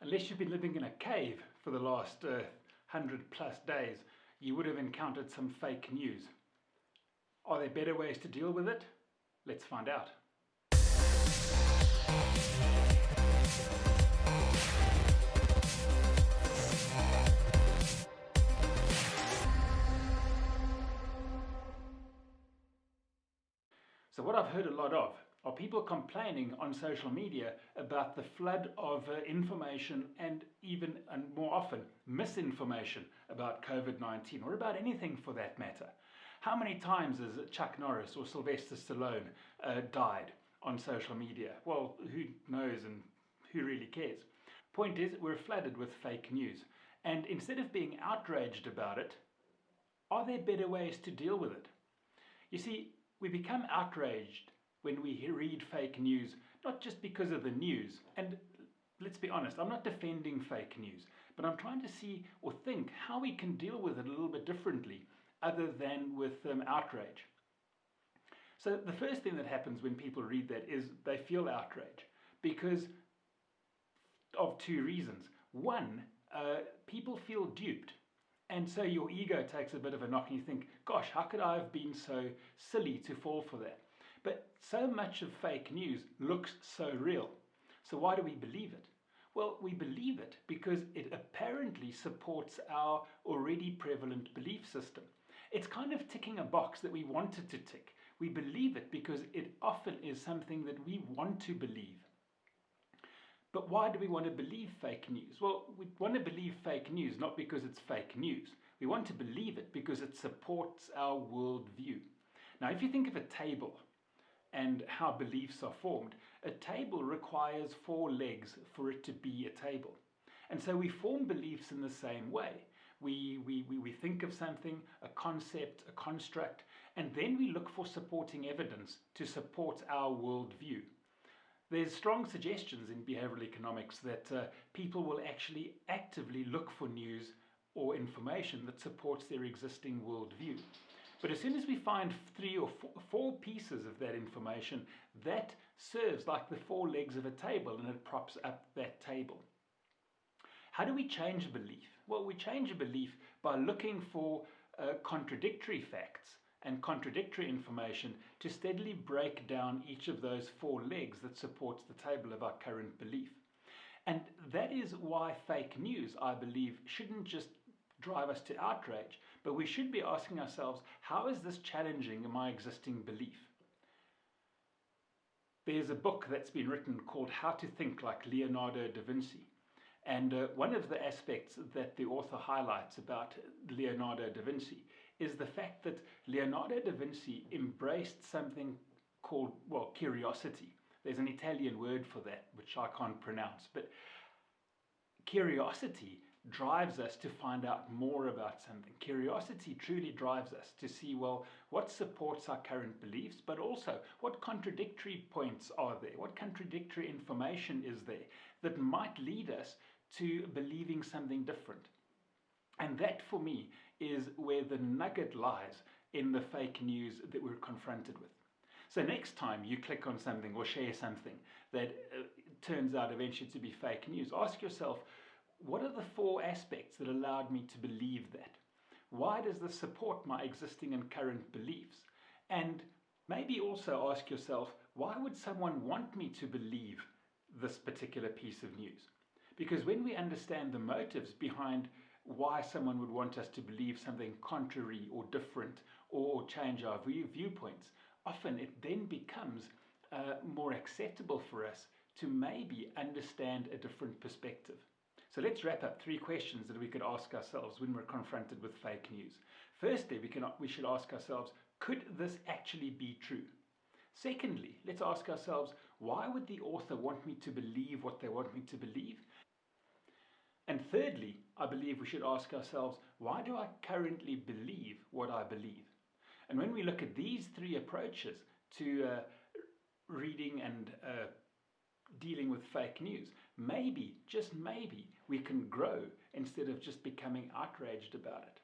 Unless you've been living in a cave for the last 100+ days, you would have encountered some fake news. Are there better ways to deal with it? Let's find out. So what I've heard a lot of are people complaining on social media about the flood of information and even, and more often, misinformation about COVID-19 or about anything for that matter. How many times has Chuck Norris or Sylvester Stallone died on social media? Well, who knows and who really cares? Point is, we're flooded with fake news. And instead of being outraged about it, are there better ways to deal with it? You see, we become outraged when we read fake news, not just because of the news. And let's be honest, I'm not defending fake news, but I'm trying to see or think how we can deal with it a little bit differently other than with outrage. So the first thing that happens when people read that is they feel outrage because of two reasons. One, people feel duped. And so your ego takes a bit of a knock and you think, gosh, how could I have been so silly to fall for that? But so much of fake news looks so real. So why do we believe it? Well, we believe it because it apparently supports our already prevalent belief system. It's kind of ticking a box that we wanted to tick. We believe it because it often is something that we want to believe. But why do we want to believe fake news? Well, we want to believe fake news not because it's fake news. We want to believe it because it supports our worldview. Now, if you think of a table and how beliefs are formed, a table requires 4 legs for it to be a table. And so we form beliefs in the same way. We think of something, a concept, a construct, and then we look for supporting evidence to support our worldview. There's strong suggestions in behavioral economics that people will actually actively look for news or information that supports their existing worldview. But as soon as we find 3 or 4 pieces of that information, that serves like the 4 legs of a table and it props up that table. How do we change a belief? Well, we change a belief by looking for contradictory facts and contradictory information to steadily break down each of those 4 legs that supports the table of our current belief. And that is why fake news, I believe, shouldn't just drive us to outrage, but we should be asking ourselves, how is this challenging my existing belief? There's a book that's been written called How to Think Like Leonardo da Vinci. And one of the aspects that the author highlights about Leonardo da Vinci is the fact that Leonardo da Vinci embraced something called, well, curiosity. There's an Italian word for that, which I can't pronounce, but curiosity drives us to find out more about something. Curiosity truly drives us to see, well, what supports our current beliefs, but also what contradictory points are there, what contradictory information is there that might lead us to believing something different. And that, for me, is where the nugget lies in the fake news that we're confronted with. So next time you click on something or share something that turns out eventually to be fake news, ask yourself, what are the 4 aspects that allowed me to believe that? Why does this support my existing and current beliefs? And maybe also ask yourself, why would someone want me to believe this particular piece of news? Because when we understand the motives behind why someone would want us to believe something contrary or different or change our viewpoints, often it then becomes more acceptable for us to maybe understand a different perspective. So let's wrap up 3 questions that we could ask ourselves when we're confronted with fake news. Firstly, we should ask ourselves, could this actually be true? Secondly, let's ask ourselves, why would the author want me to believe what they want me to believe? And thirdly, I believe we should ask ourselves, why do I currently believe what I believe? And when we look at these 3 approaches to reading and dealing with fake news, maybe, just maybe, we can grow instead of just becoming outraged about it.